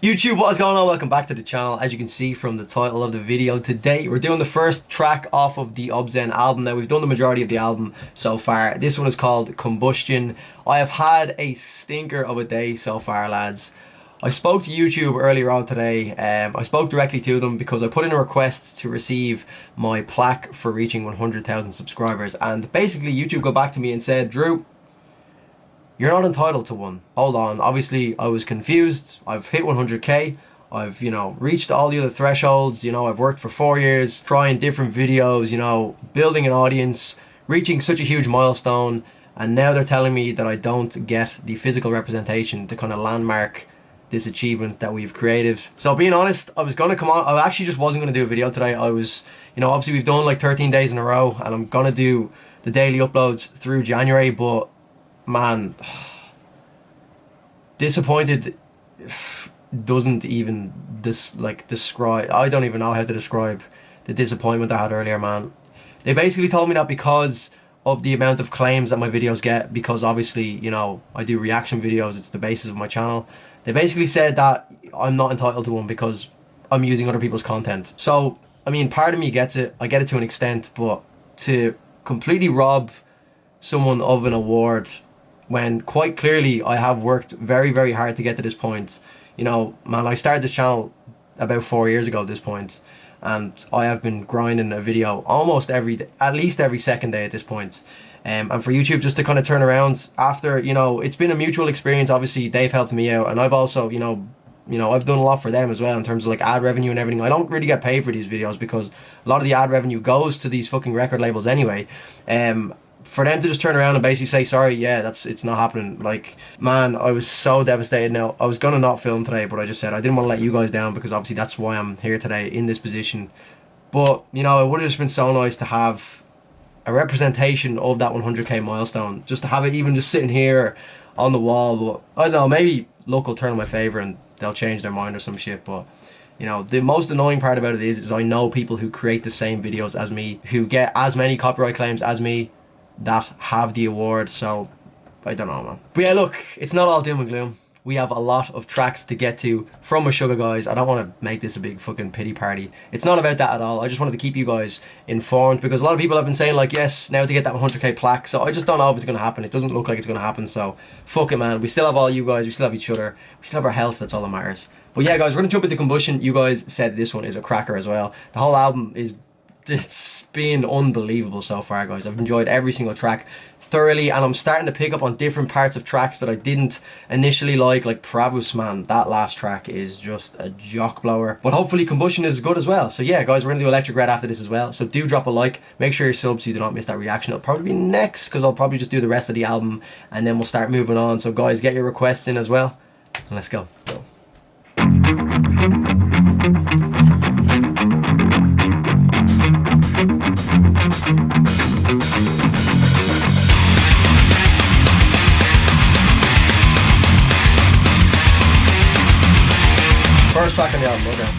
YouTube, what is going on? Welcome back to the channel. As you can see from the title of the video, today we're doing the first track off of the Obzen album. Now, we've done the majority of the album so far. This one is called Combustion. I have had a stinker of a day so far, lads. I spoke to YouTube earlier on today. I spoke directly to them because I put in a request to receive my plaque for reaching 100,000 subscribers, and basically YouTube got back to me and said, Drew, you're not entitled to one. Hold on. Obviously, I was confused. I've hit 100k. I've, reached all the other thresholds. I've worked for 4 years, trying different videos, building an audience, reaching such a huge milestone. And now they're telling me that I don't get the physical representation to kind of landmark this achievement that we've created. So being honest, I was going to come on. I actually just wasn't going to do a video today. I was, obviously we've done like 13 days in a row, and I'm going to do the daily uploads through January, but man, disappointed doesn't even describe. I don't even know how to describe the disappointment I had earlier, man. They basically told me that because of the amount of claims that my videos get, because obviously, I do reaction videos, it's the basis of my channel. They basically said that I'm not entitled to one because I'm using other people's content. So, I mean, part of me gets it. I get it to an extent, but to completely rob someone of an award when quite clearly I have worked very, very hard to get to this point. Man, I started this channel about 4 years ago at this point, and I have been grinding a video almost every day, at least every second day at this point. And for YouTube just to kind of turn around after, it's been a mutual experience. Obviously, they've helped me out, and I've also, I've done a lot for them as well in terms of like ad revenue and everything. I don't really get paid for these videos because a lot of the ad revenue goes to these fucking record labels anyway. For them to just turn around and basically say, sorry, yeah, it's not happening. Like, man, I was so devastated. Now, I was going to not film today, but I just said I didn't want to let you guys down because obviously that's why I'm here today in this position. But, it would have just been so nice to have a representation of that 100k milestone. Just to have it even just sitting here on the wall. But, I don't know, maybe luck will turn in my favour and they'll change their mind or some shit. But, the most annoying part about it is I know people who create the same videos as me, who get as many copyright claims as me, that have the award. So I don't know, man. But yeah, look, it's not all doom and gloom. We have a lot of tracks to get to from Meshuggah, guys. I don't want to make this a big fucking pity party. It's not about that at all. I just wanted to keep you guys informed because a lot of people have been saying like, yes, now to get that 100k plaque. So I just don't know if it's going to happen. It doesn't look like it's going to happen. So fuck it, man. We still have all you guys. We still have each other. We still have our health. That's all that matters. But yeah, guys, we're going to jump into Combustion. You guys said this one is a cracker as well. The whole album is, it's been unbelievable so far, guys. I've enjoyed every single track thoroughly, and I'm starting to pick up on different parts of tracks that I didn't initially like Pravus, man. That last track is just a jock blower. But hopefully Combustion is good as well. So yeah, guys, we're going to do Electric Red after this as well. So do drop a like. Make sure you're subbed so you do not miss that reaction. It'll probably be next because I'll probably just do the rest of the album and then we'll start moving on. So guys, get your requests in as well. And let's go. First track on the album, okay.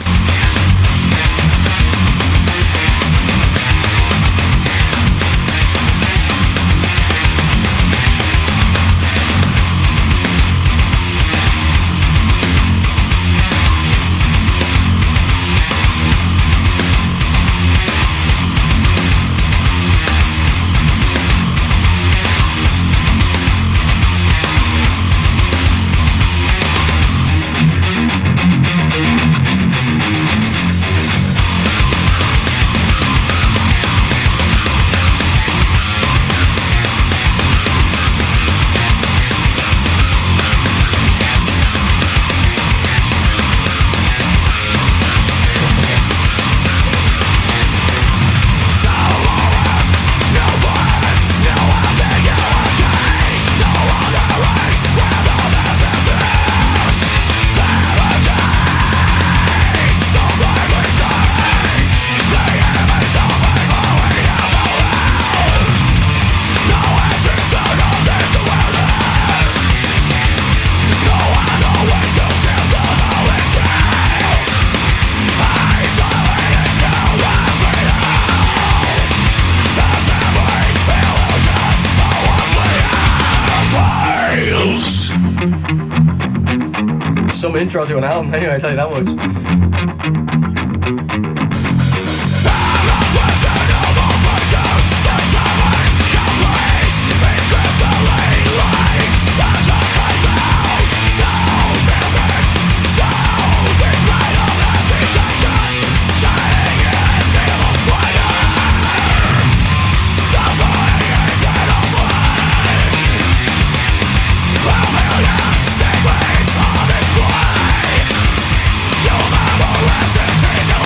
some intro to an album anyway, I tell you that much.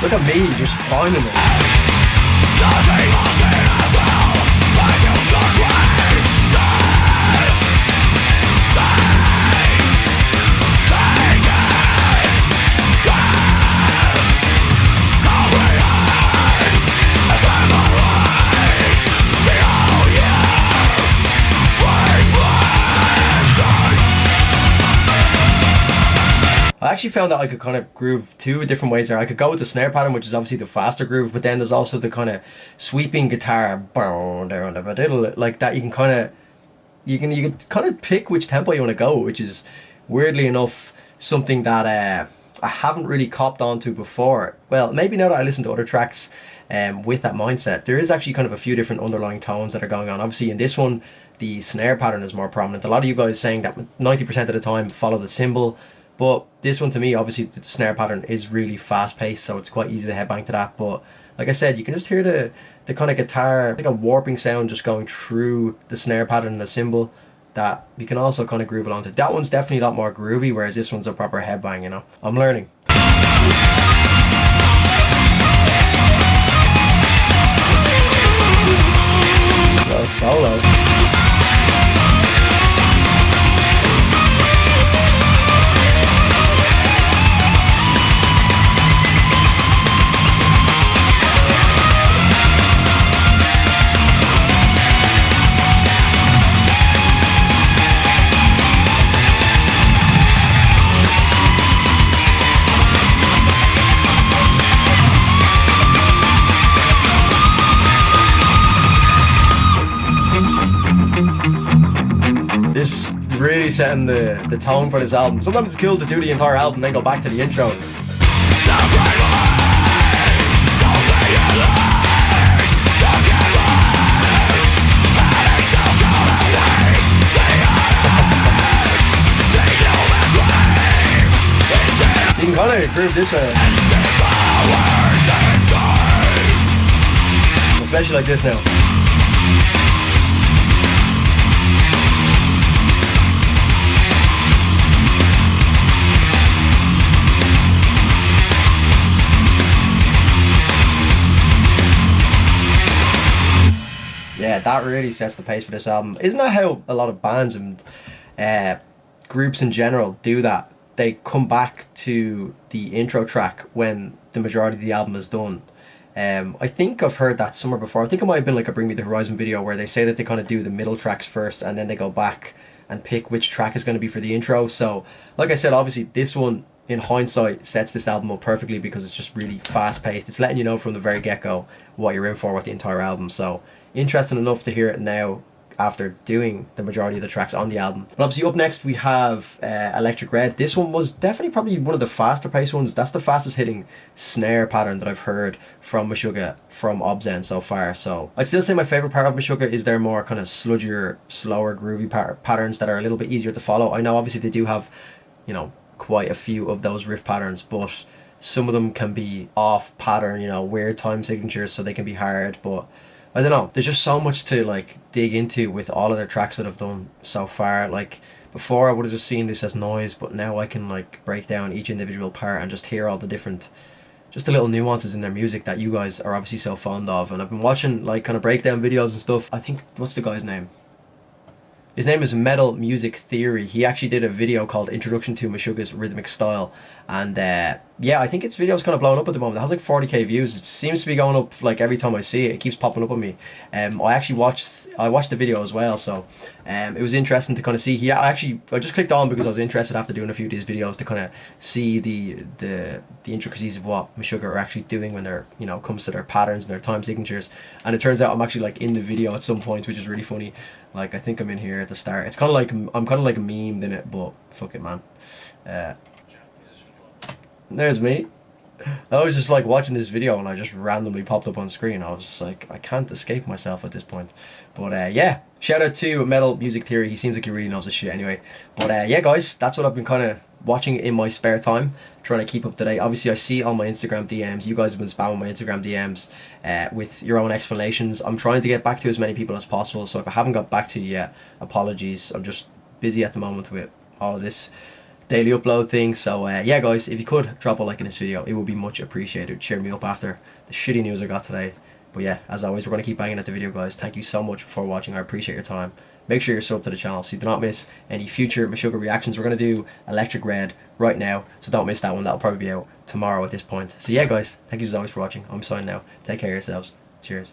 Look at me, just finding it. I actually found that I could kind of groove two different ways there. I could go with the snare pattern, which is obviously the faster groove, but then there's also the kind of sweeping guitar, like that. You can kind of, you can kind of pick which tempo you want to go, which is weirdly enough something that I haven't really copped onto before. Well, maybe now that I listen to other tracks with that mindset, there is actually kind of a few different underlying tones that are going on. Obviously in this one, the snare pattern is more prominent. A lot of you guys saying that 90% of the time follow the cymbal. But this one to me, obviously the snare pattern is really fast paced, so it's quite easy to headbang to that. But like I said, you can just hear the kind of guitar, like a warping sound just going through the snare pattern and the cymbal that you can also kind of groove along to. That one's definitely a lot more groovy, whereas this one's a proper headbang, you know. I'm learning. Well, solo. This really setting the tone for this album. Sometimes it's cool to do the entire album and then go back to the intro. So you can kind of groove this way. Especially like this now. Yeah, that really sets the pace for this album. Isn't that how a lot of bands and groups in general do that? They come back to the intro track when the majority of the album is done. I think I've heard that somewhere before. I think it might have been like a Bring Me the Horizon video where they say that they kind of do the middle tracks first and then they go back and pick which track is going to be for the intro. So, like I said, obviously this one, in hindsight, sets this album up perfectly because it's just really fast paced. It's letting you know from the very get-go what you're in for with the entire album. So, interesting enough to hear it now after doing the majority of the tracks on the album. But obviously up next we have Electric Red. This one was definitely probably one of the faster paced ones. That's the fastest hitting snare pattern that I've heard from Meshuggah, from Obzen so far. So I'd still say my favourite part of Meshuggah is their more kind of sludgier, slower, groovy patterns that are a little bit easier to follow. I know obviously they do have, you know, quite a few of those riff patterns, but some of them can be off pattern, you know, weird time signatures, so they can be hard. But I don't know, there's just so much to like dig into with all of their tracks that I've done so far. Like before I would have just seen this as noise, but now I can like break down each individual part and just hear all the different, just the little nuances in their music that you guys are obviously so fond of. And I've been watching like kind of breakdown videos and stuff. I think, what's the guy's name? His name is Metal Music Theory. He actually did a video called Introduction to Meshuggah's Rhythmic Style. And yeah, I think its video is kind of blowing up at the moment. It has like 40k views. It seems to be going up like every time I see it. It keeps popping up on me. I watched the video as well, so it was interesting to kind of see. I just clicked on because I was interested after doing a few of these videos to kind of see the intricacies of what Meshuggah are actually doing when they're, you know, comes to their patterns and their time signatures. And it turns out I'm actually like in the video at some point, which is really funny. Like I think I'm in here at the start. It's kind of like I'm kind of like a meme in it, but fuck it, man. There's me. I was just like watching this video and I just randomly popped up on screen. I was just like, I can't escape myself at this point. But yeah, shout out to Metal Music Theory. He seems like he really knows his shit anyway. But yeah, guys, that's what I've been kind of watching in my spare time, trying to keep up to date. Obviously, I see on my Instagram DMs, you guys have been spamming my Instagram DMs with your own explanations. I'm trying to get back to as many people as possible. So if I haven't got back to you yet, apologies. I'm just busy at the moment with all of this daily upload thing. So yeah, guys, if you could drop a like in this video, it would be much appreciated. Cheer me up after the shitty news I got today. But yeah, as always, we're going to keep banging at the video, guys. Thank you so much for watching. I appreciate your time. Make sure you're subbed to the channel so you do not miss any future Meshuggah reactions. We're going to do Electric Red right now, so don't miss that one. That'll probably be out tomorrow at this point. So yeah, guys, thank you as always for watching. I'm signing now. Take care of yourselves. Cheers.